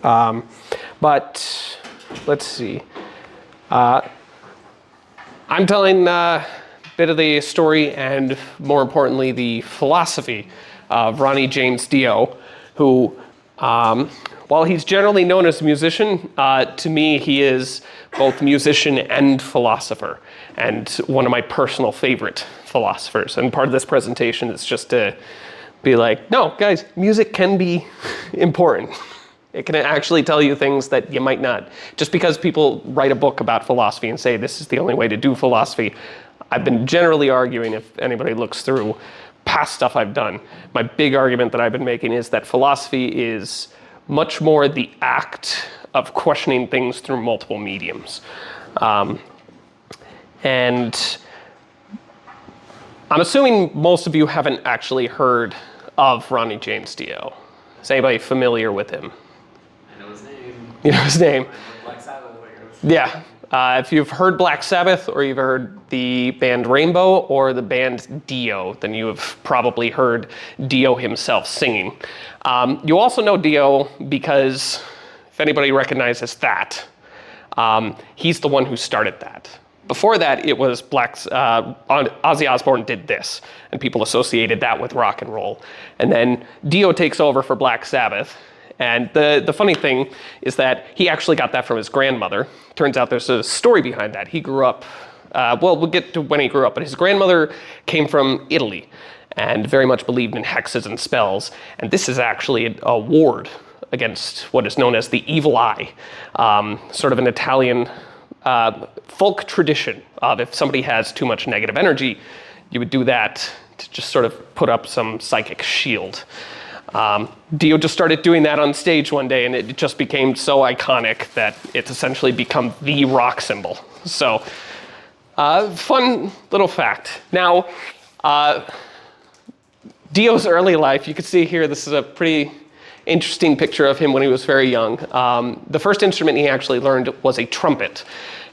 But let's see. I'm telling a bit of the story and, more importantly, the philosophy of Ronnie James Dio, who, while he's generally known as a musician, to me he is both musician and philosopher, and one of my personal favorite philosophers. And part of this presentation is just to be like, no, guys, music can be important. It can actually tell you things that you might not. Just because people write a book about philosophy and say this is the only way to do philosophy, I've been generally arguing, if anybody looks through past stuff I've done, my big argument that I've been making is that philosophy is much more the act of questioning things through multiple mediums. And I'm assuming most of you haven't actually heard of Ronnie James Dio. Is anybody familiar with him? I know his name. You know his name? Black Sabbath. Yeah. If you've heard Black Sabbath, or you've heard the band Rainbow or the band Dio, then you have probably heard Dio himself singing. You also know Dio because, if anybody recognizes that, he's the one who started that. Before that, it was Ozzy Osbourne did this, and people associated that with rock and roll. And then Dio takes over for Black Sabbath. And the funny thing is that he actually got that from his grandmother. Turns out there's a story behind that. He grew up, well, we'll get to when he grew up, but his grandmother came from Italy and very much believed in hexes and spells. And this is actually a ward against what is known as the evil eye, sort of an Italian folk tradition of if somebody has too much negative energy, you would do that to just sort of put up some psychic shield. Dio just started doing that on stage one day, and it just became so iconic that it's essentially become the rock symbol. So, fun little fact. Now, Dio's early life, you can see here, this is a pretty interesting picture of him when he was very young. The first instrument he actually learned was a trumpet.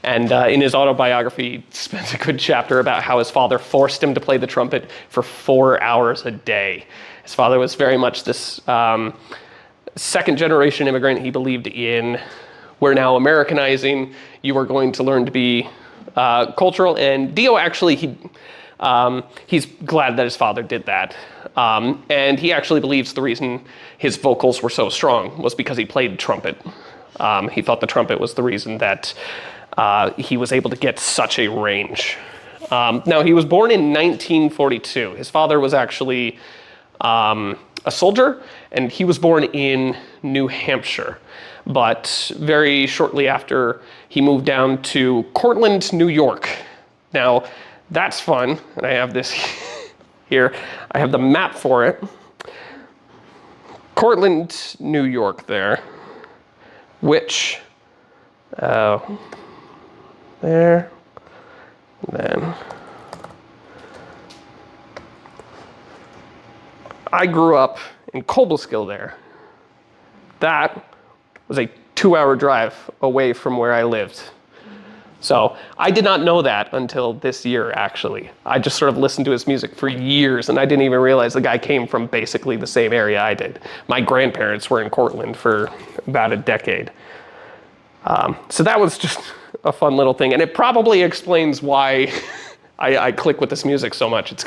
And in his autobiography, he spends a good chapter about how his father forced him to play the trumpet for 4 hours a day. His father was very much this second generation immigrant. He believed in, we're now Americanizing, you are going to learn to be cultural. And Dio actually, he's glad that his father did that. And he actually believes the reason his vocals were so strong was because he played trumpet. He thought the trumpet was the reason that he was able to get such a range. Now, he was born in 1942. His father was actually a soldier, and he was born in New Hampshire. But very shortly after, he moved down to Cortland, New York. Now, that's fun, and I have this here. I have the map for it. Cortland, New York there, which, there, and then I grew up in Cobleskill there. That was a 2-hour drive away from where I lived. So I did not know that until this year, actually. I just sort of listened to his music for years, and I didn't even realize the guy came from basically the same area I did. My grandparents were in Cortland for about a decade. So that was just a fun little thing, and it probably explains why I click with this music so much. It's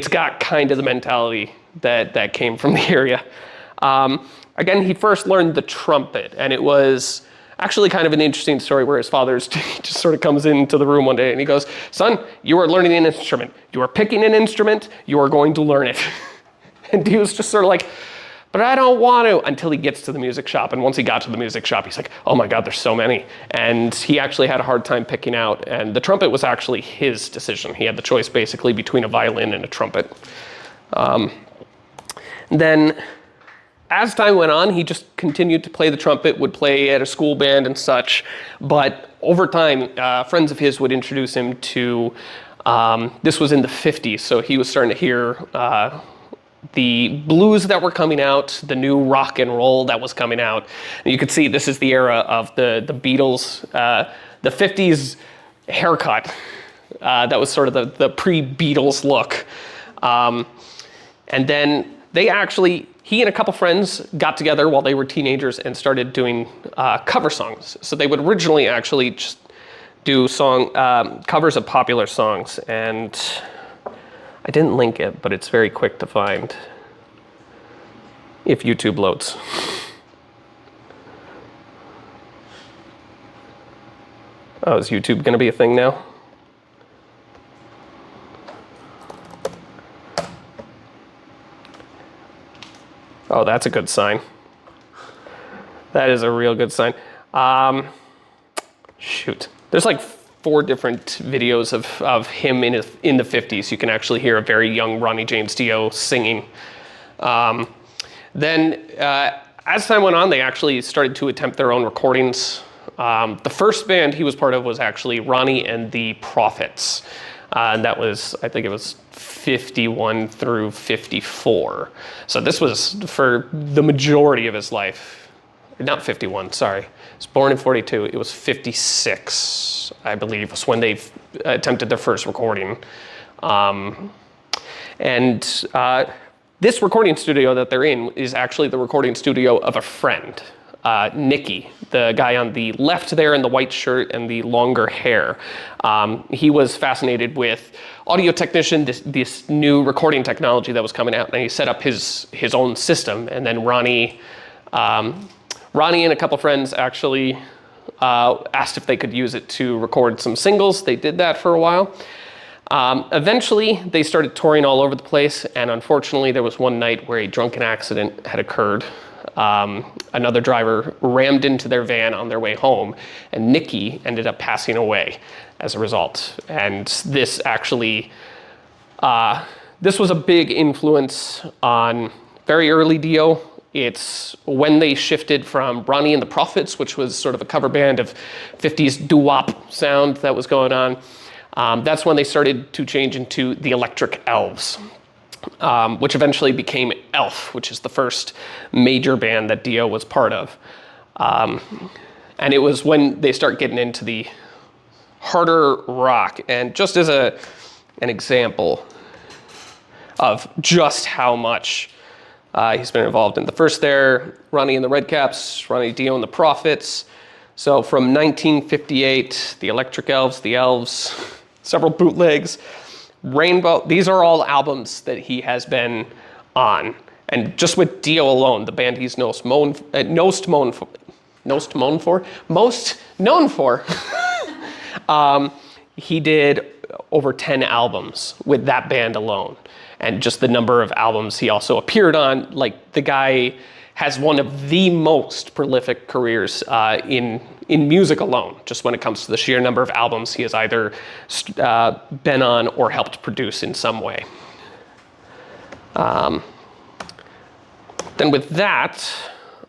got kind of the mentality that came from the area. Again, he first learned the trumpet, and it was actually kind of an interesting story where his father just sort of comes into the room one day and he goes, "Son, you are learning an instrument. You are picking an instrument. You are going to learn it." And he was just sort of like, "But I don't want to," until he gets to the music shop. And once he got to the music shop, he's like, "Oh my God, there's so many." And he actually had a hard time picking out. And the trumpet was actually his decision. He had the choice basically between a violin and a trumpet. Then as time went on, he just continued to play the trumpet, would play at a school band and such. But over time, friends of his would introduce him to, this was in the 50s, so he was starting to hear the blues that were coming out, the new rock and roll that was coming out. And you could see this is the era of the Beatles, the 50s haircut. That was sort of the pre-Beatles look. And then he and a couple friends got together while they were teenagers and started doing cover songs. So they would originally actually just do covers of popular songs, and I didn't link it, but it's very quick to find if YouTube loads. Oh, is YouTube going to be a thing now? Oh, that's a good sign. That is a real good sign. Shoot. There's like 4 different videos of him in the 50s. You can actually hear a very young Ronnie James Dio singing. Then, as time went on, they actually started to attempt their own recordings. The first band he was part of was actually Ronnie and the Prophets. And that was, I think it was 51 through 54. So this was for the majority of his life. Not 51, sorry. He was born in 42. It was 56, I believe, was when they attempted their first recording. This recording studio that they're in is actually the recording studio of a friend, Nicky, the guy on the left there in the white shirt and the longer hair. He was fascinated with audio technician, this new recording technology that was coming out, and he set up his own system. And then Ronnie and a couple friends actually asked if they could use it to record some singles. They did that for a while. Eventually, they started touring all over the place, and unfortunately, there was one night where a drunken accident had occurred. Another driver rammed into their van on their way home, and Nicky ended up passing away as a result. And this actually, this was a big influence on very early Dio. It's when they shifted from Ronnie and the Prophets, which was sort of a cover band of 50s doo-wop sound that was going on. That's when they started to change into the Electric Elves, which eventually became Elf, which is the first major band that Dio was part of. And it was when they start getting into the harder rock. And just as an example of just how much he's been involved in. The first there, Ronnie and the Redcaps, Ronnie Dio and the Prophets. So from 1958, the Electric Elves, the Elves, several bootlegs, Rainbow. These are all albums that he has been on. And just with Dio alone, the band he's most known for, he did over 10 albums with that band alone. And just the number of albums he also appeared on, like the guy has one of the most prolific careers in music alone, just when it comes to the sheer number of albums he has either been on or helped produce in some way. Then with that,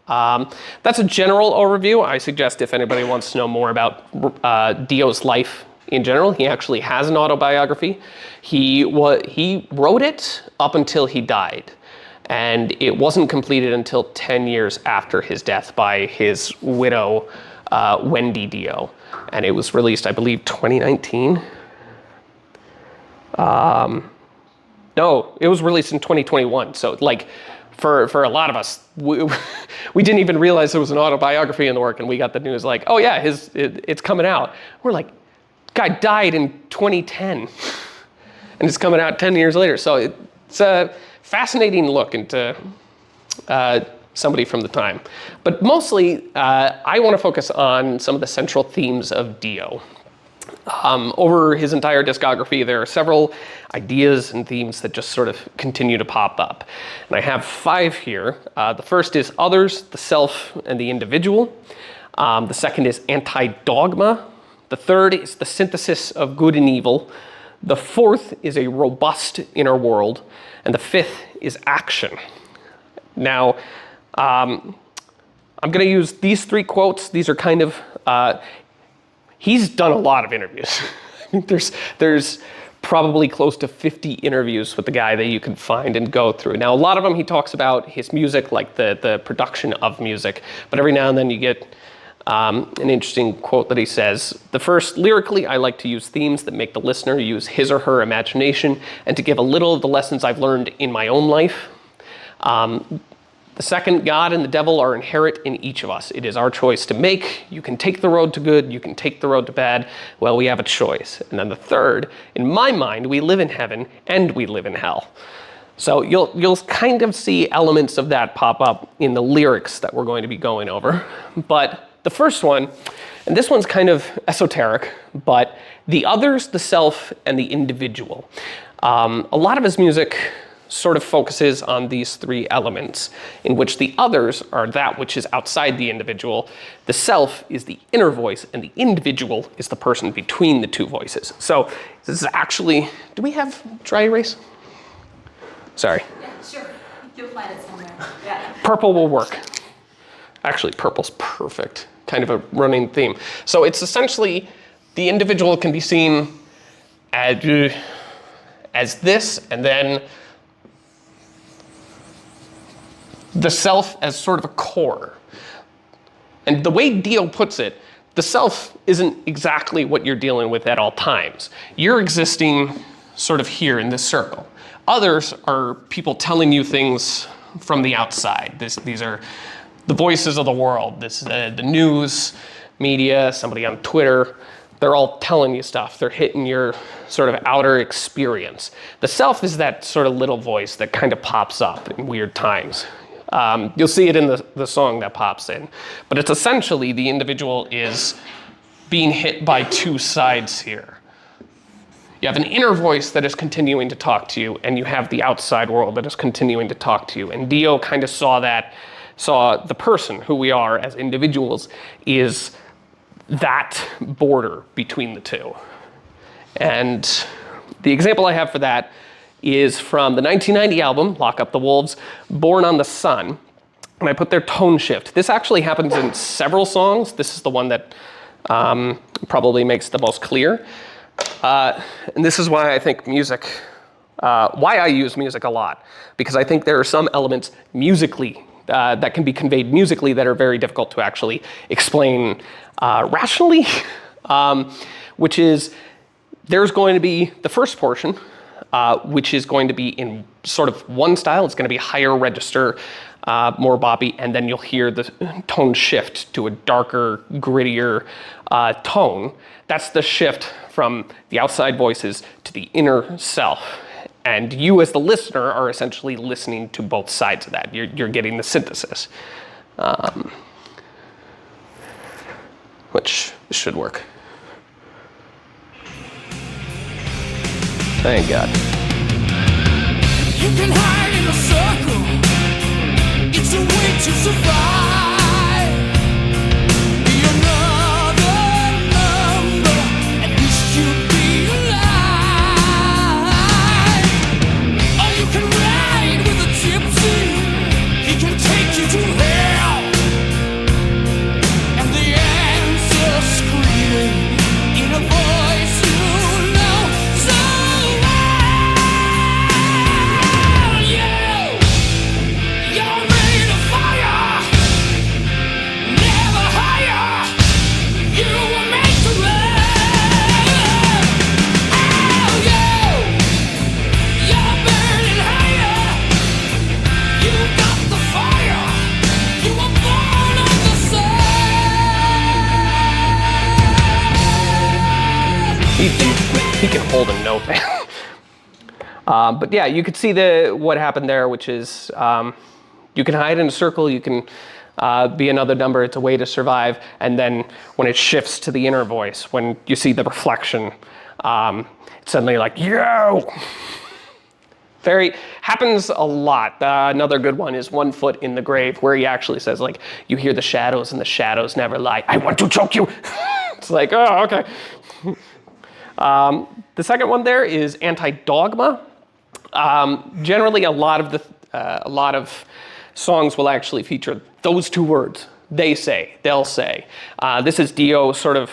that's a general overview. I suggest if anybody wants to know more about Dio's life in general, he actually has an autobiography. He wrote it up until he died. And it wasn't completed until 10 years after his death by his widow, Wendy Dio. And it was released, I believe, 2019. No, it was released in 2021. So like for a lot of us, we didn't even realize there was an autobiography in the work, and we got the news like, oh yeah, it's coming out. We're like, guy died in 2010 and it's coming out 10 years later. So it's a fascinating look into somebody from the time. But mostly, I want to focus on some of the central themes of Dio. Over his entire discography, there are several ideas and themes that just sort of continue to pop up. And I have 5 here. The first is others, the self, and the individual. The second is anti-dogma. The third is the synthesis of good and evil. The fourth is a robust inner world. And the fifth is action. Now, I'm going to use these 3 quotes. These are kind of, he's done a lot of interviews. there's probably close to 50 interviews with the guy that you can find and go through. Now, a lot of them he talks about his music, like the production of music. But every now and then you get an interesting quote that he says. The first, lyrically, I like to use themes that make the listener use his or her imagination and to give a little of the lessons I've learned in my own life. The second, God and the devil are inherent in each of us. It is our choice to make. You can take the road to good, you can take the road to bad. Well, we have a choice. And then the third, in my mind, we live in heaven and we live in hell. So you'll kind of see elements of that pop up in the lyrics that we're going to be going over. But the first one, and this one's kind of esoteric, but the others, the self, and the individual. A lot of his music sort of focuses on these three elements, in which the others are that which is outside the individual, the self is the inner voice, and the individual is the person between the two voices. So this is actually, do we have dry erase? Sorry. Yeah, sure. You'll find it somewhere. Yeah. Purple will work. Actually, purple's perfect. Kind of a running theme. So it's essentially, the individual can be seen as this, and then the self as sort of a core. And the way Dio puts it, the self isn't exactly what you're dealing with at all times. You're existing sort of here in this circle. Others are people telling you things from the outside. These are the voices of the world. This is the news, media, somebody on Twitter. They're all telling you stuff. They're hitting your sort of outer experience. The self is that sort of little voice that kind of pops up in weird times. You'll see it in the song that pops in. But it's essentially the individual is being hit by two sides here. You have an inner voice that is continuing to talk to you, and you have the outside world that is continuing to talk to you. And Dio kind of saw the person, who we are as individuals, is that border between the two. And the example I have for that is from the 1990 album, Lock Up the Wolves, Born on the Sun. And I put their tone shift. This actually happens in several songs. This is the one that probably makes the most clear. And this is why I think music, why I use music a lot. Because I think there are some elements musically that can be conveyed musically that are very difficult to actually explain rationally. Which is, there's going to be the first portion, which is going to be in sort of one style. It's going to be higher register, more boppy, and then you'll hear the tone shift to a darker, grittier tone. That's the shift from the outside voices to the inner self. And you as the listener are essentially listening to both sides of that. You're getting the synthesis, which should work. Thank God. You can hide in a circle. It's a way to survive. Be another number. At least you'll be alive. Or you can ride with a gypsy. He can take you to hell. And the answer screaming in a voice you know so well. You're made of fire, never higher. You were made to run. Oh, you're burning higher. You got the fire. You were born on the sun. He can hold a note. But yeah, you could see what happened there, which is you can hide in a circle, you can be another number, it's a way to survive, and then when it shifts to the inner voice, when you see the reflection, it's suddenly like, yo! Happens a lot. Another good one is One Foot in the Grave, where he actually says, like, you hear the shadows and the shadows never lie. I want to choke you! It's like, oh, okay. The second one there is Anti-Dogma. Generally, a lot of songs will actually feature those two words. They say, they'll say. This is Dio sort of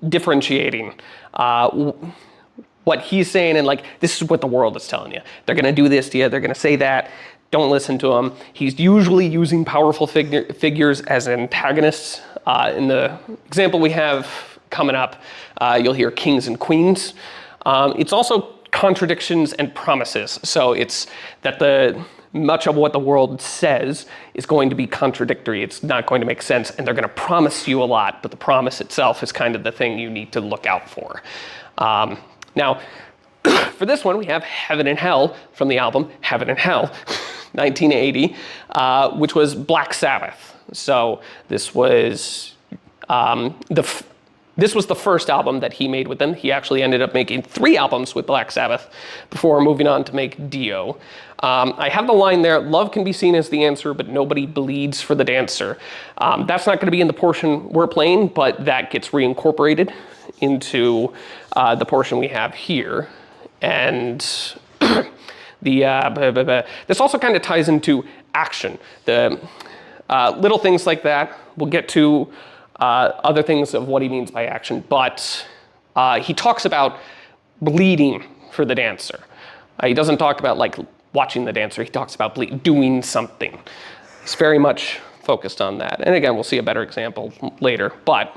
differentiating what he's saying, and like, this is what the world is telling you. They're gonna do this to you, they're gonna say that, don't listen to him. He's usually using powerful figures as antagonists. In the example we have coming up, you'll hear kings and queens. It's also contradictions and promises. So it's that the much of what the world says is going to be contradictory. It's not going to make sense, and they're going to promise you a lot, but the promise itself is kind of the thing you need to look out for. Now, for this one, we have Heaven and Hell from the album Heaven and Hell, 1980, which was Black Sabbath. So this was this was the first album that he made with them. He actually ended up making 3 albums with Black Sabbath before moving on to make Dio. I have the line there, love can be seen as the answer, but nobody bleeds for the dancer. That's not going to be in the portion we're playing, but that gets reincorporated into the portion we have here. And this also kind of ties into action. The little things like that. We'll get to other things of what he means by action, but he talks about bleeding for the dancer. He doesn't talk about like watching the dancer. He talks about doing something. He's very much focused on that. And again, we'll see a better example later, but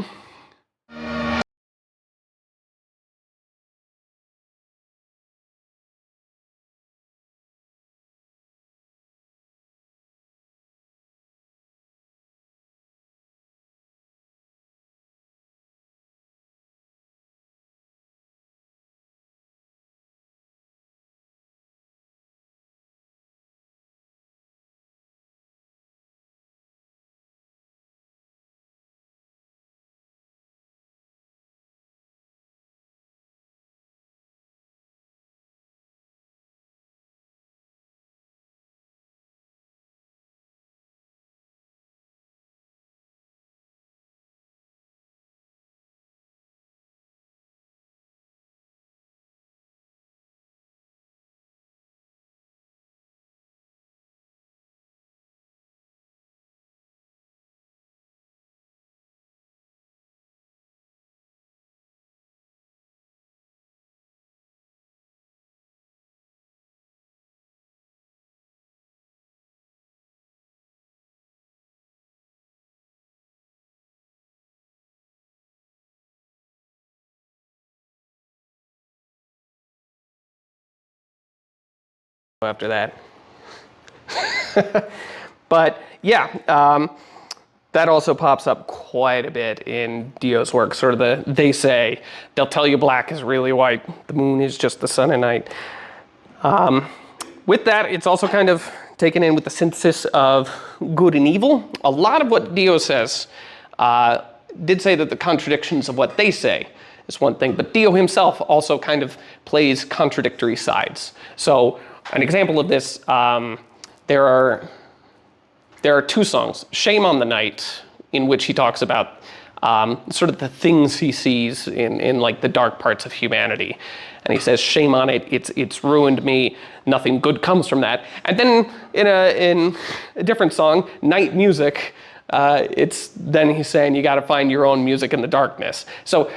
after that. But yeah, that also pops up quite a bit in Dio's work, sort of they say, they'll tell you black is really white, the moon is just the sun at night. With that, it's also kind of taken in with the synthesis of good and evil. A lot of what Dio says did say that the contradictions of what they say is one thing, but Dio himself also kind of plays contradictory sides. So an example of this, there are 2 songs, Shame on the Night, in which he talks about sort of the things he sees in like the dark parts of humanity. And he says, shame on it, it's ruined me, nothing good comes from that. And then in a different song, Night Music, then he's saying you gotta find your own music in the darkness. So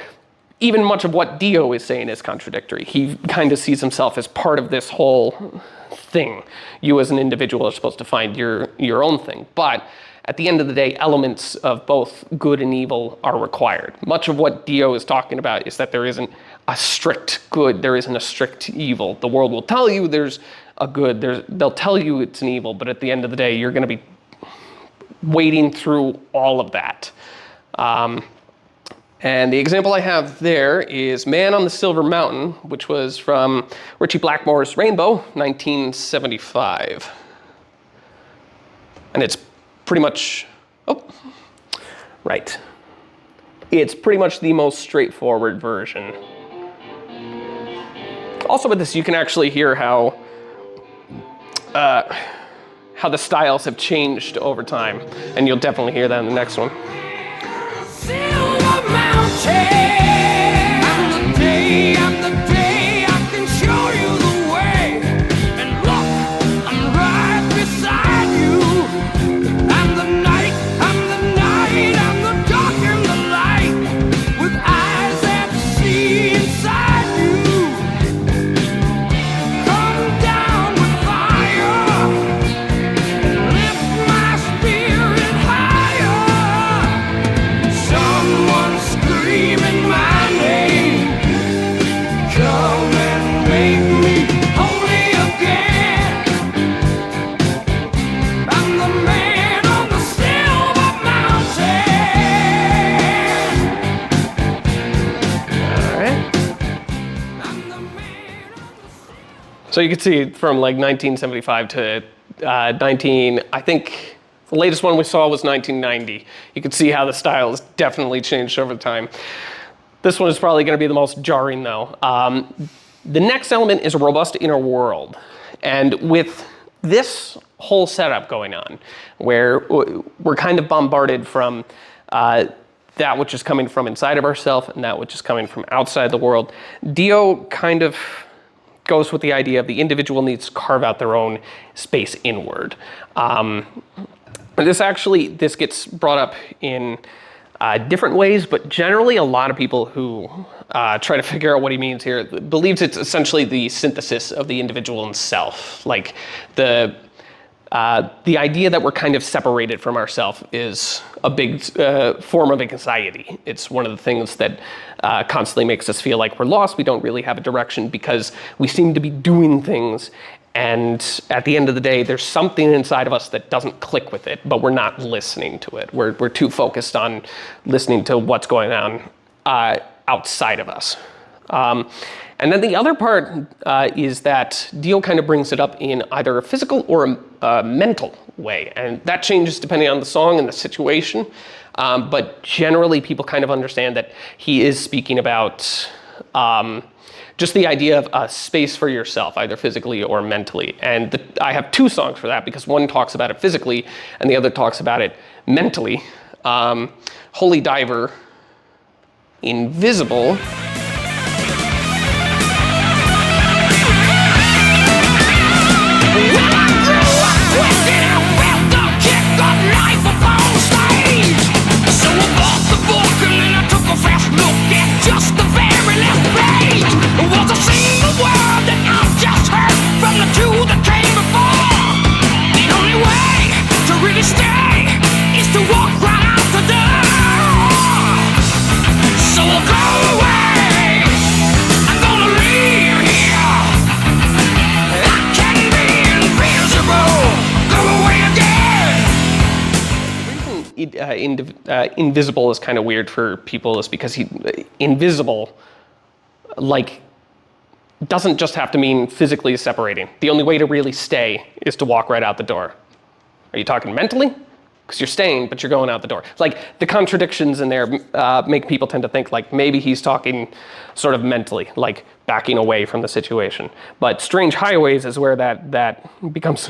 even much of what Dio is saying is contradictory. He kind of sees himself as part of this whole thing. You as an individual are supposed to find your own thing. But at the end of the day, elements of both good and evil are required. Much of what Dio is talking about is that there isn't a strict good, there isn't a strict evil. The world will tell you there's a good, they'll tell you it's an evil, but at the end of the day, you're going to be wading through all of that. And the example I have there is Man on the Silver Mountain, which was from Ritchie Blackmore's Rainbow, 1975. And it's pretty much, it's pretty much the most straightforward version. Also with this, you can actually hear how the styles have changed over time, and you'll definitely hear that in the next one. I'm the day I can show you the way. And look, I'm right beside you. I'm the night, I'm the dark and the light, with eyes that see inside you. Come down with fire, lift my spirit higher. Some So you can see from like 1975 to I think the latest one we saw was 1990. You can see how the style has definitely changed over time. This one is probably going to be the most jarring though. The next element is a robust inner world. And with this whole setup going on, where we're kind of bombarded from that which is coming from inside of ourselves and that which is coming from outside the world, Dio kind of goes with the idea of the individual needs to carve out their own space inward. This gets brought up in different ways, but generally a lot of people who try to figure out what he means here believes it's essentially the synthesis of the individual himself. Like the idea that we're kind of separated from ourselves is a big form of anxiety. It's one of the things that constantly makes us feel like we're lost. We don't really have a direction because we seem to be doing things, and at the end of the day, there's something inside of us that doesn't click with it, but we're not listening to it. We're too focused on listening to what's going on outside of us. And then the other part is that Dio kind of brings it up in either a physical or a mental way. And that changes depending on the song and the situation. But generally people kind of understand that he is speaking about just the idea of a space for yourself, either physically or mentally. And I have two songs for that because one talks about it physically and the other talks about it mentally. Holy Diver, Invisible. Invisible is kind of weird for people is because invisible, like, doesn't just have to mean physically separating. The only way to really stay is to walk right out the door. Are you talking mentally? Because you're staying, but you're going out the door. Like, the contradictions in there make people tend to think like maybe he's talking sort of mentally, like backing away from the situation. But Strange Highways is where that becomes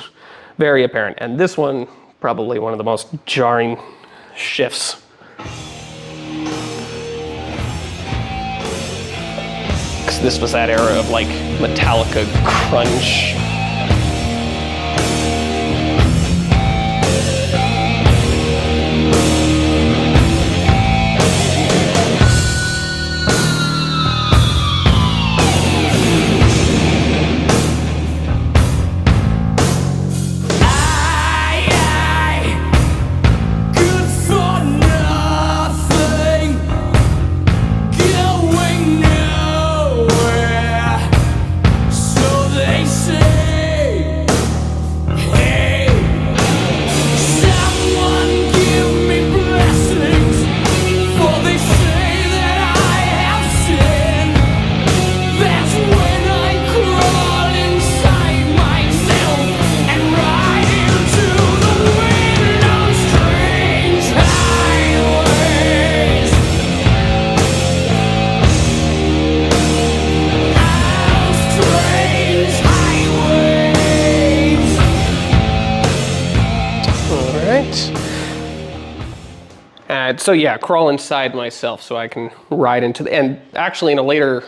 very apparent. And this one, probably one of the most jarring shifts. Because this was that era of like Metallica crunch. So yeah, crawl inside myself so I can ride into the, and actually in a later,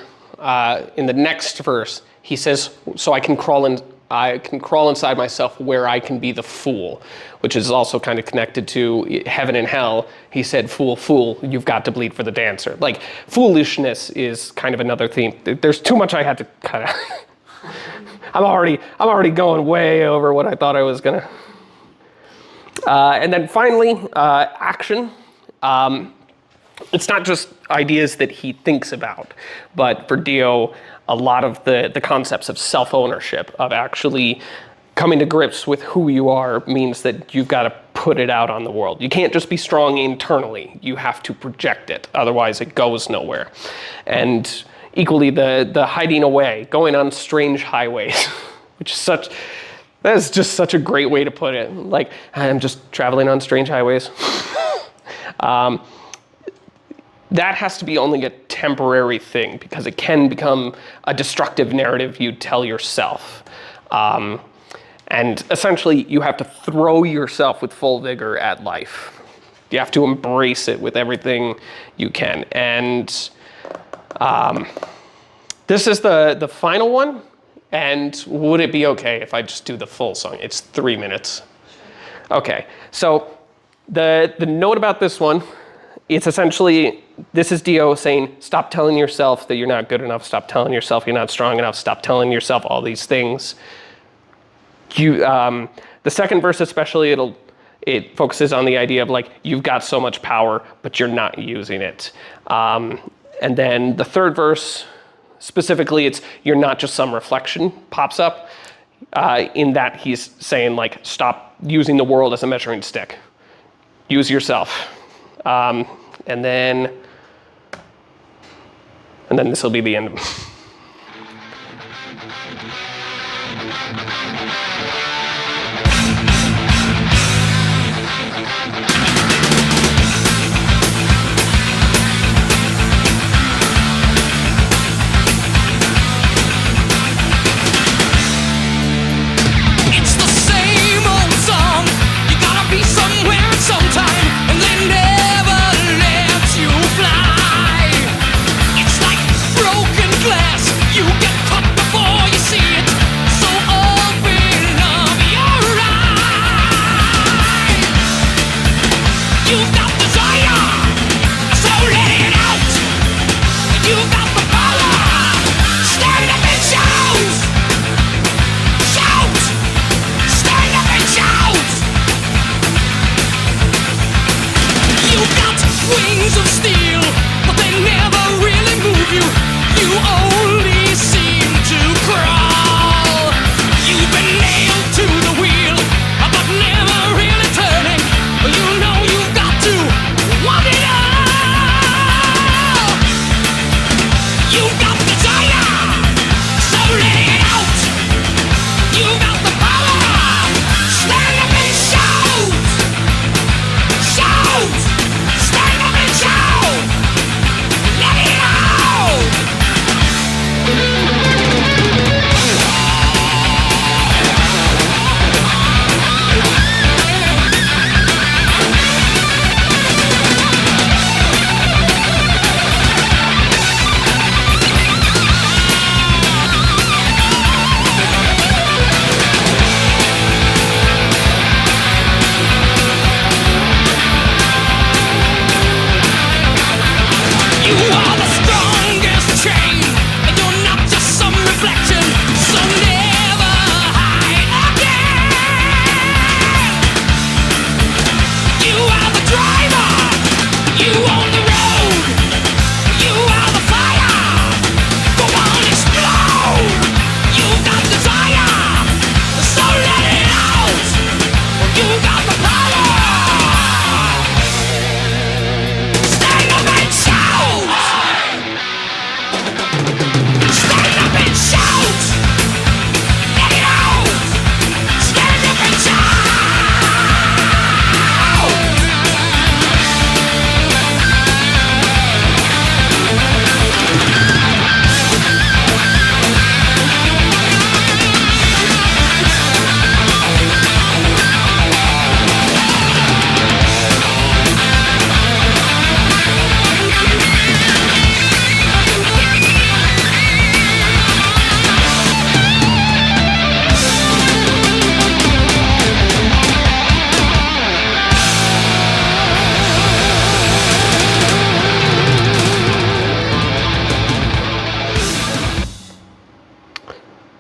in the next verse, he says, so I can crawl inside myself where I can be the fool, which is also kind of connected to heaven and hell. He said, fool, fool, you've got to bleed for the dancer. Like, foolishness is kind of another theme. There's too much I had to kind of, I'm already going way over what I thought I was gonna. And then finally, action. It's not just ideas that he thinks about, but for Dio, a lot of the concepts of self-ownership, of actually coming to grips with who you are, means that you've got to put it out on the world. You can't just be strong internally, you have to project it, otherwise it goes nowhere. And equally, the hiding away, going on strange highways. that is just such a great way to put it. Like, I'm just traveling on strange highways. That has to be only a temporary thing because it can become a destructive narrative you tell yourself. And essentially, you have to throw yourself with full vigor at life. You have to embrace it with everything you can. And this is the final one. And would it be okay if I just do the full song? It's 3 minutes. Okay, so the note about this one, it's essentially, this is Dio saying, stop telling yourself that you're not good enough, stop telling yourself you're not strong enough, stop telling yourself all these things. The second verse especially, it focuses on the idea of like, you've got so much power, but you're not using it. And then the third verse, specifically, it's you're not just some reflection, pops up, in that he's saying like, stop using the world as a measuring stick. Use yourself. And then this will be the end. It's the same old song. You gotta be somewhere at some time, and they never let you fly. It's like broken glass. You get cut before you see it. So open up your eyes. You've got desire, so let it out. You've got the power. Stand up and shout. Shout! Stand up and shout! You've got wings of steel, but they never really move you. You only seem to crawl. You've been nailed to the wheel, but never really turning. You know you've got to want it all. You've got desire, so let it out. You got the power. Stand up and shout. Shout. Stand up and shout. Let it out. You are the strongest chain, and you're not just some reflection. So never hide again. You are the driver. You own the road. You are the fire. Go on, explode. You got desire, so let it out. You got the power. Stand up and shout! Stand up and shout! Let it out! Stand up and shout!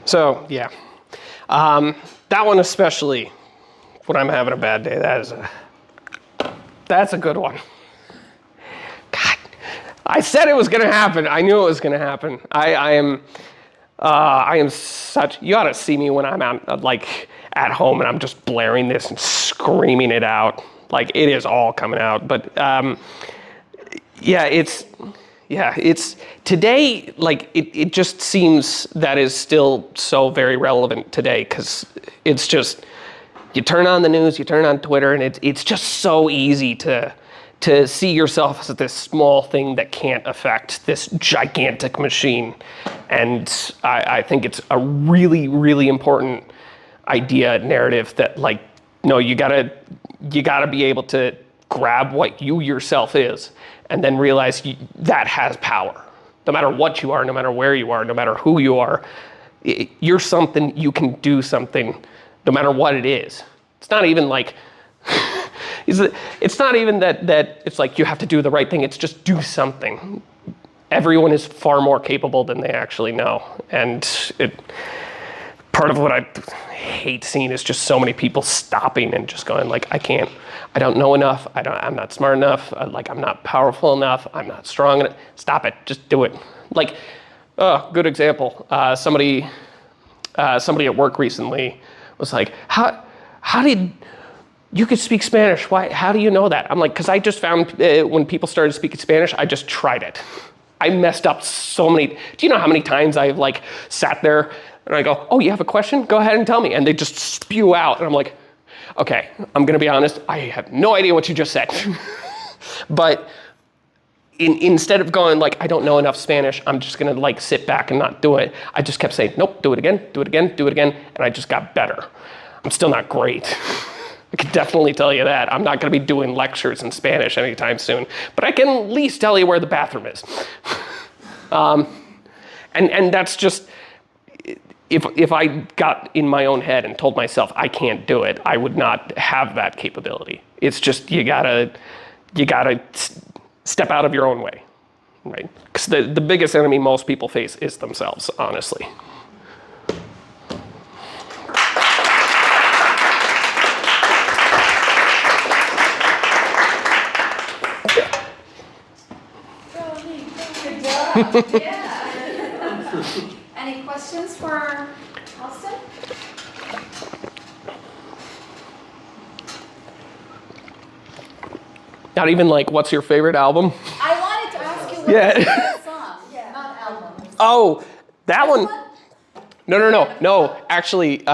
So yeah, that one especially, when I'm having a bad day, that's a good one. God, I said it was gonna happen. I knew it was gonna happen. I am such. You ought to see me when I'm out, like at home, and I'm just blaring this and screaming it out. Like it is all coming out. But yeah, Yeah, it's today, like it just seems that is still so very relevant today because it's just, you turn on the news, you turn on Twitter, and it's just so easy to see yourself as this small thing that can't affect this gigantic machine. And I think it's a really, really important idea, narrative that like, no, you gotta be able to grab what you yourself is and then realize that has power. No matter what you are, no matter where you are, no matter who you are, you're something, you can do something no matter what it is. It's not even like, it's not even that it's like you have to do the right thing, it's just do something. Everyone is far more capable than they actually know. And part of what I hate seeing is just so many people stopping and just going like, I don't know enough, I'm not smart enough, like I'm not powerful enough, I'm not strong enough. Stop it, just do it. Like, good example, somebody at work recently was like, how did you could speak Spanish? How do you know that? I'm like, because I just found when people started speaking Spanish, I just tried it. I messed up so many. Do you know how many times I've like sat there and I go, oh, you have a question? Go ahead and tell me. And they just spew out. And I'm like, okay, I'm going to be honest. I have no idea what you just said. But instead of going like, I don't know enough Spanish, I'm just going to like sit back and not do it. I just kept saying, nope, do it again, do it again, do it again. And I just got better. I'm still not great. I can definitely tell you that. I'm not going to be doing lectures in Spanish anytime soon, but I can at least tell you where the bathroom is. And that's just, if I got in my own head and told myself I can't do it, I would not have that capability. It's just, you gotta step out of your own way, right? Because the biggest enemy most people face is themselves, honestly. Yeah. Any questions for Austin? Not even like, what's your favorite album? I wanted to ask you what Yeah. song, not album. Oh, that one. No. Actually,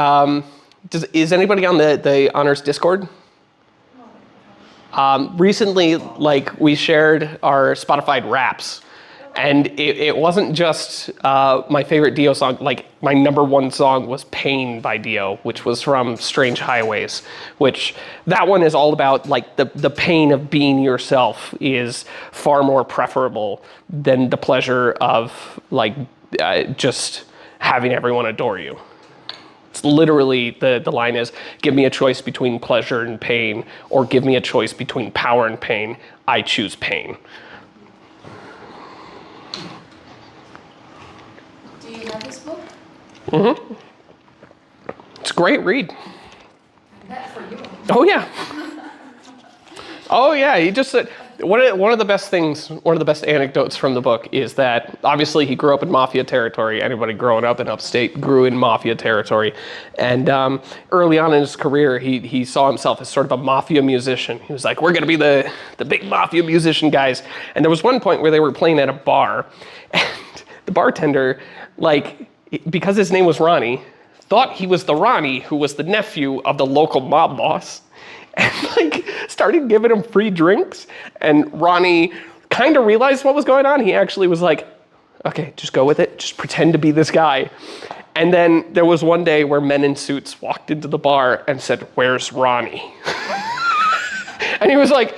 is anybody on the Honors Discord? Recently, like, we shared our Spotify Wraps, and it wasn't just my favorite Dio song. Like, my number one song was Pain by Dio, which was from Strange Highways, which that one is all about, like, the pain of being yourself is far more preferable than the pleasure of, like, just having everyone adore you. It's literally, the line is, give me a choice between pleasure and pain, or give me a choice between power and pain. I choose pain. Do you have this book? Mm-hmm. It's a great read. That's for you. Oh, yeah. Oh, yeah, he just said, one of the best things, one of the best anecdotes from the book is that obviously he grew up in mafia territory. Anybody growing up in upstate grew in mafia territory. And early on in his career, he saw himself as sort of a mafia musician. He was like, we're gonna be the big mafia musician guys. And there was one point where they were playing at a bar, and the bartender, like, because his name was Ronnie, thought he was the Ronnie who was the nephew of the local mob boss. And like started giving him free drinks, and Ronnie kind of realized what was going on. He actually was like, okay, just go with it. Just pretend to be this guy. And then there was one day where men in suits walked into the bar and said, where's Ronnie? And he was like,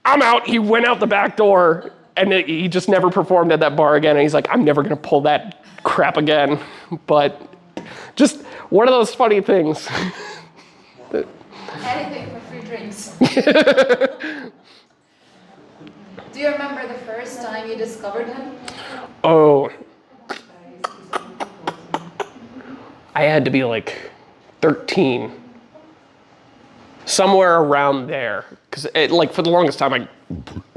I'm out. He went out the back door, and he just never performed at that bar again. And he's like, I'm never gonna pull that crap again. But just one of those funny things. Anything for free drinks. Do you remember the first time you discovered him? Oh. I had to be like 13. Somewhere around there. Because like for the longest time I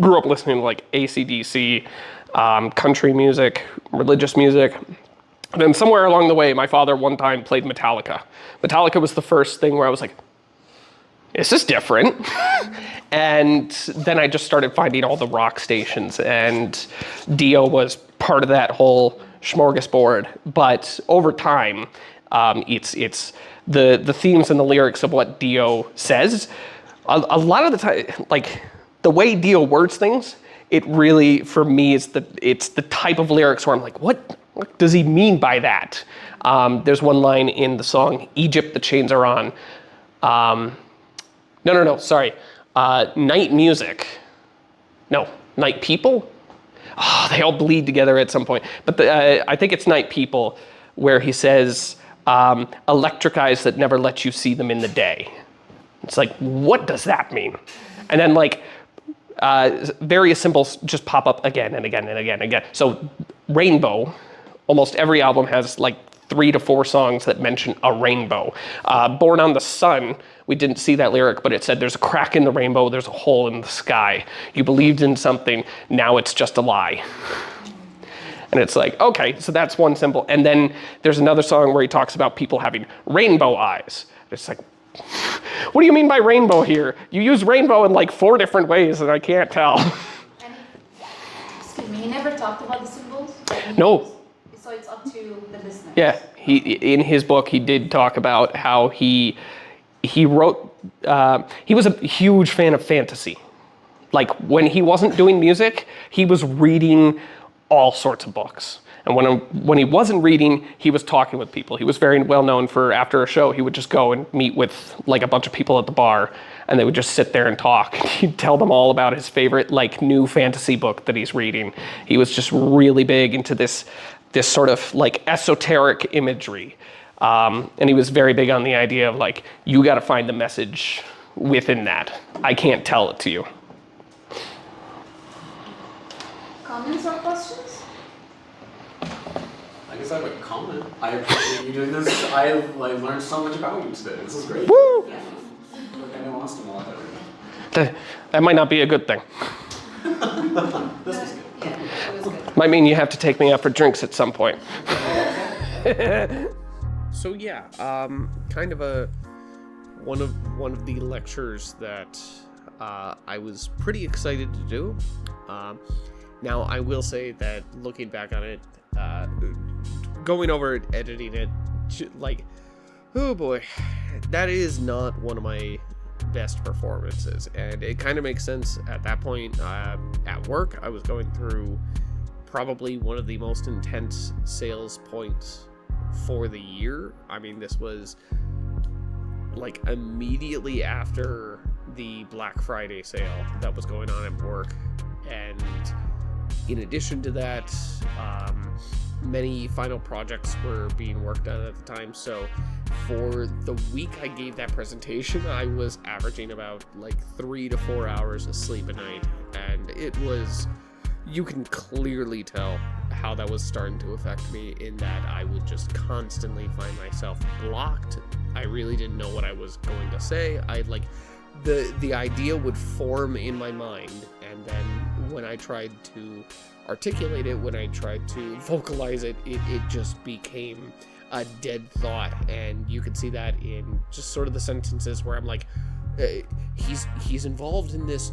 grew up listening to like AC/DC, country music, religious music. And then somewhere along the way, my father one time played Metallica. Metallica was the first thing where I was like, this is different. And then I just started finding all the rock stations, and Dio was part of that whole smorgasbord. But over time, it's the themes and the lyrics of what Dio says. A lot of the time, like the way Dio words things, it really, for me, it's the type of lyrics where I'm like, what does he mean by that? There's one line in the song, Egypt, the chains are on. No, sorry. Night music. No, night people? Oh, they all bleed together at some point. But I think it's Night People, where he says, electric eyes that never let you see them in the day. It's like, what does that mean? And then like, various symbols just pop up again and again and again and again. So Rainbow, almost every album has like 3 to 4 songs that mention a rainbow. Born on the Sun, we didn't see that lyric, but it said there's a crack in the rainbow, there's a hole in the sky. You believed in something, now it's just a lie. And it's like, okay, so that's one symbol. And then there's another song where he talks about people having rainbow eyes. It's like, what do you mean by rainbow here? You use rainbow in like 4 different ways and I can't tell. And excuse me, he never talked about the symbols? No. So it's up to the listener. Yeah, in his book, he did talk about how he wrote, he was a huge fan of fantasy. Like when he wasn't doing music, he was reading all sorts of books. And when he wasn't reading, he was talking with people. He was very well known for, after a show, he would just go and meet with like a bunch of people at the bar, and they would just sit there and talk. He'd tell them all about his favorite like new fantasy book that he's reading. He was just really big into this sort of like esoteric imagery. And he was very big on the idea of like, you got to find the message within that. I can't tell it to you. Comments or questions? I guess I have a comment. I appreciate you doing this. I learned so much about you today. This is great. Woo! Yeah. Like I know Austin a lot better. That might not be a good thing. This was good. Yeah, it was good. Might mean you have to take me out for drinks at some point. So yeah, kind of one of the lectures that I was pretty excited to do. Now I will say that looking back on it, going over it, editing it, like, oh boy, that is not one of my best performances, and it kind of makes sense at that point. At work, I was going through probably one of the most intense sales points for the year. I mean, this was like immediately after the Black Friday sale that was going on at work, and in addition to that, many final projects were being worked on at the time. So for the week I gave that presentation, I was averaging about like 3 to 4 hours of sleep a night, and it was, you can clearly tell how that was starting to affect me, in that I would just constantly find myself blocked. I really didn't know what I was going to say. I'd like, the idea would form in my mind, and then when I tried to articulate it, when I tried to vocalize it, it just became a dead thought. And you could see that in just sort of the sentences where I'm like, he's involved in this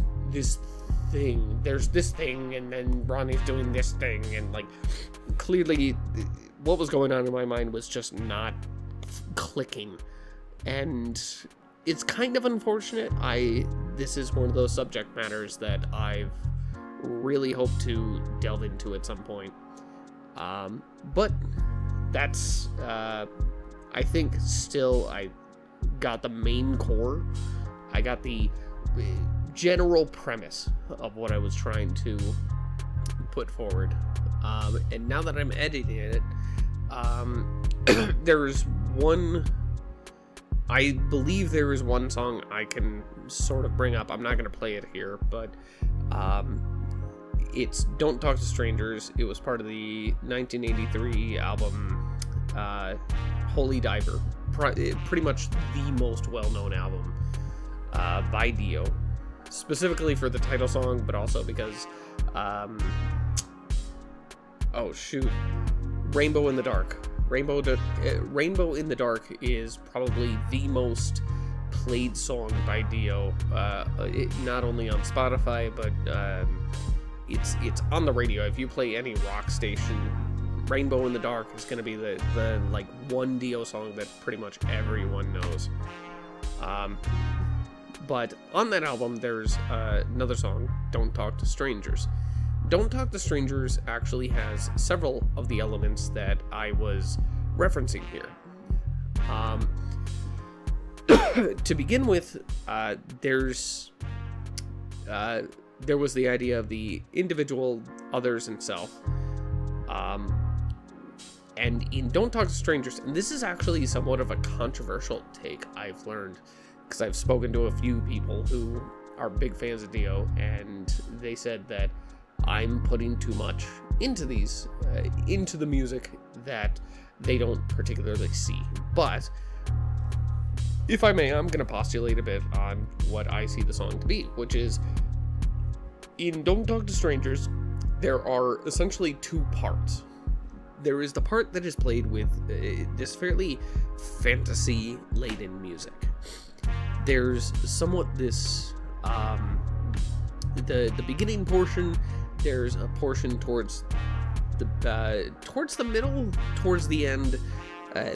thing, there's this thing, and then Ronnie's doing this thing, and like clearly what was going on in my mind was just not clicking. And it's kind of unfortunate. This is one of those subject matters that I've really hoped to delve into at some point. But that's, I think still I got the main core. I got the general premise of what I was trying to put forward. And now that I'm editing it, there's one, I believe there is one song I can sort of bring up. I'm not going to play it here, but it's Don't Talk to Strangers. It was part of the 1983 album Holy Diver. Pretty much the most well-known album by Dio. Specifically for the title song, but also because, Rainbow in the Dark. Rainbow in the Dark is probably the most played song by Dio, not only on Spotify, but it's on the radio. If you play any rock station, Rainbow in the Dark is going to be the like one Dio song that pretty much everyone knows. But on that album, there's another song, Don't Talk to Strangers. Don't Talk to Strangers actually has several of the elements that I was referencing here. To begin with, there was the idea of the individual, others, and self. And in Don't Talk to Strangers, and this is actually somewhat of a controversial take, I've learned, because I've spoken to a few people who are big fans of Dio, and they said that I'm putting too much into these, into the music that they don't particularly see. But if I may, I'm going to postulate a bit on what I see the song to be, which is, in Don't Talk to Strangers, there are essentially two parts. There is the part that is played with this fairly fantasy-laden music. There's somewhat this, the beginning portion, there's a portion towards the middle, towards the end,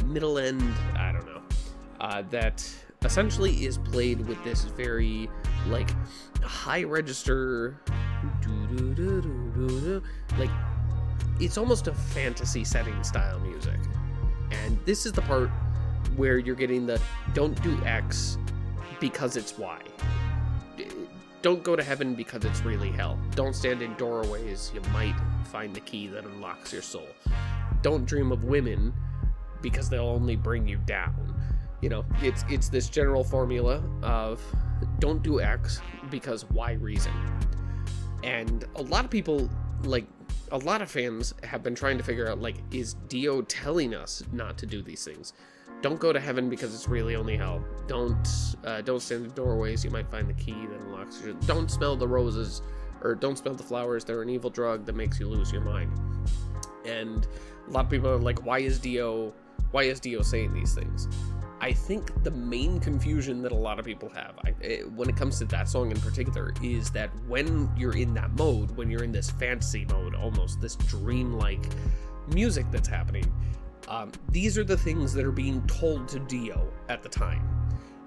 middle end, I don't know, that essentially is played with this very, like, high register, like, it's almost a fantasy setting style music. And this is the part where you're getting the don't do X because it's Y. Don't go to heaven because it's really hell. Don't stand in doorways, you might find the key that unlocks your soul. Don't dream of women because they'll only bring you down. You know, it's this general formula of don't do X because Y reason. And a lot of people, like, a lot of fans have been trying to figure out, like, is Dio telling us not to do these things? Don't go to heaven because it's really only hell. Don't stand in doorways, you might find the key that unlocks you. Don't smell the roses, or don't smell the flowers, they're an evil drug that makes you lose your mind. And a lot of people are like, why is Dio saying these things? I think the main confusion that a lot of people have, when it comes to that song in particular, is that when you're in that mode, when you're in this fantasy mode, almost this dreamlike music that's happening, these are the things that are being told to Dio at the time.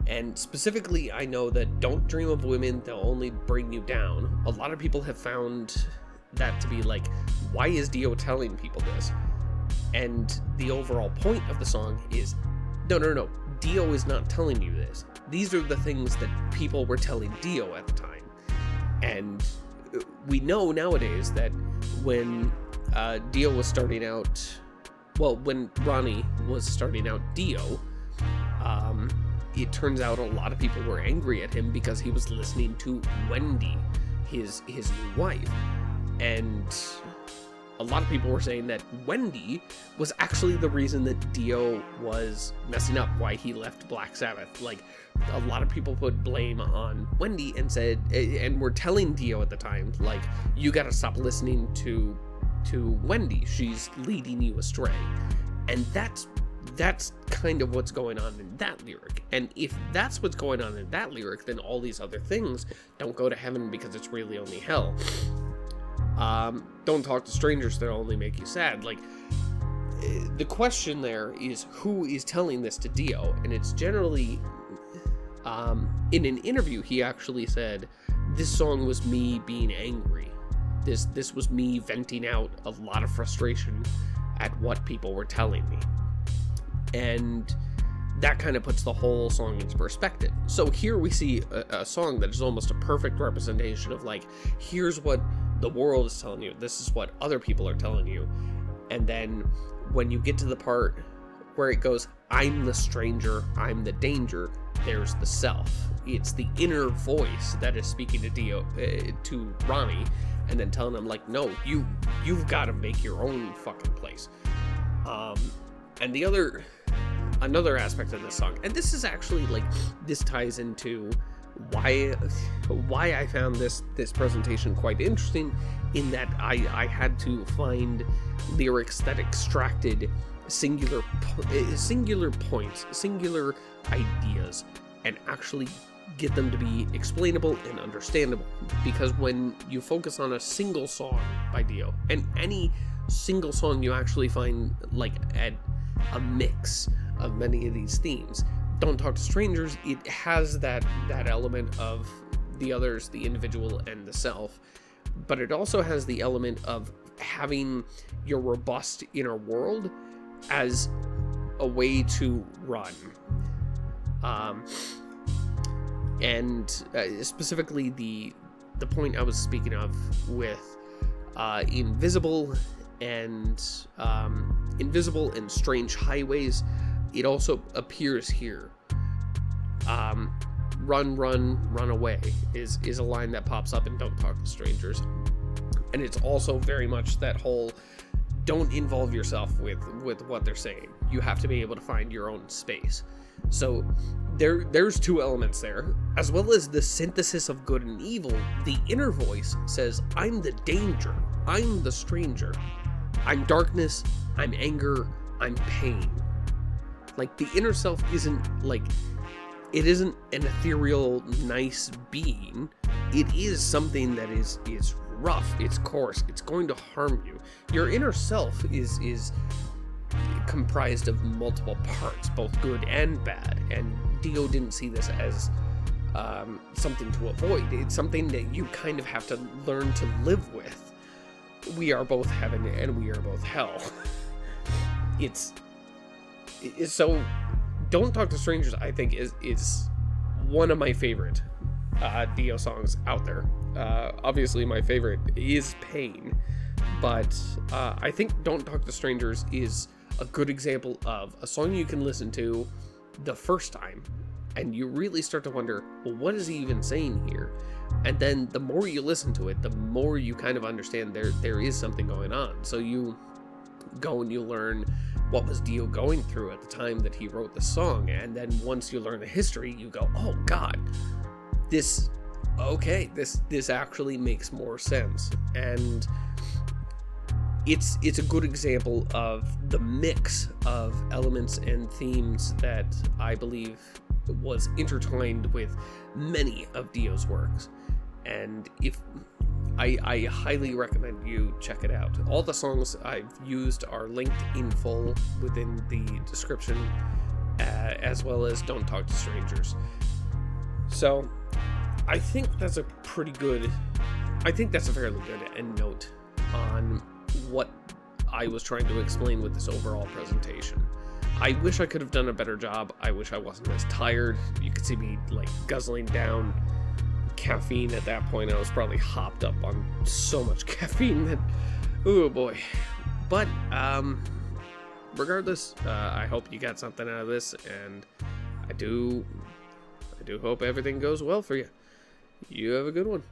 And specifically, I know that don't dream of women, they'll only bring you down. A lot of people have found that to be like, why is Dio telling people this? And the overall point of the song is, no, Dio is not telling you this. These are the things that people were telling Dio at the time. And we know nowadays that when Dio was starting out, well, when Ronnie was starting out Dio, it turns out a lot of people were angry at him because he was listening to Wendy, his new wife. And a lot of people were saying that Wendy was actually the reason that Dio was messing up, why he left Black Sabbath. Like, a lot of people put blame on Wendy and said, and were telling Dio at the time, like, you gotta stop listening to Wendy, she's leading you astray. And that's kind of what's going on in that lyric. And if that's what's going on in that lyric, then all these other things, don't go to heaven because it's really only hell. Don't talk to strangers, they'll only make you sad. Like, the question there is, who is telling this to Dio? And it's generally, in an interview, he actually said, this song was me being angry. This was me venting out a lot of frustration at what people were telling me. And that kind of puts the whole song into perspective. So here we see a song that is almost a perfect representation of, like, here's what the world is telling you, this is what other people are telling you. And then when you get to the part where it goes, I'm the stranger, I'm the danger, there's the self. It's the inner voice that is speaking to Dio, to Ronnie, and then telling him, like, no, you've got to make your own fucking place. And another aspect of this song, and this is actually, like, this ties into why I found this presentation quite interesting, in that I had to find lyrics that extracted singular points, singular ideas and actually get them to be explainable and understandable. Because when you focus on a single song by Dio, and any single song you actually find like a mix of many of these themes. Don't Talk to Strangers, it has that element of the others, the individual, and the self, but it also has the element of having your robust inner world as a way to run. And specifically the point I was speaking of with Invisible and Strange Highways, it also appears here. Run, run away is a line that pops up in Don't Talk to Strangers. And it's also very much that whole don't involve yourself with what they're saying. You have to be able to find your own space. So there's two elements there, as well as the synthesis of good and evil. The inner voice says, I'm the danger, I'm the stranger, I'm darkness, I'm anger, I'm pain. Like, the inner self isn't like, it isn't an ethereal, nice being. It is something that is rough, it's coarse, it's going to harm you. Your inner self is comprised of multiple parts, both good and bad, and Dio didn't see this as something to avoid. It's something that you kind of have to learn to live with. We are both heaven and we are both hell. It's so Don't Talk to Strangers, I think, is one of my favorite Dio songs out there. Obviously my favorite is Pain, but I think Don't Talk to Strangers is a good example of a song you can listen to the first time and you really start to wonder, well, what is he even saying here? And then the more you listen to it, the more you kind of understand there is something going on. So you go and you learn what was Dio going through at the time that he wrote the song, and then once you learn the history, you go, oh god, this actually makes more sense. And it's a good example of the mix of elements and themes that I believe was intertwined with many of Dio's works. And if I highly recommend you check it out. All the songs I've used are linked in full within the description, as well as Don't Talk to Strangers. So I think that's a fairly good end note on what I was trying to explain with this overall presentation. I wish I could have done a better job. I wish I wasn't as tired. You could see me like guzzling down caffeine at that point. I was probably hopped up on so much caffeine that, oh boy. But regardless, I hope you got something out of this, and I do hope everything goes well for you. You have a good one.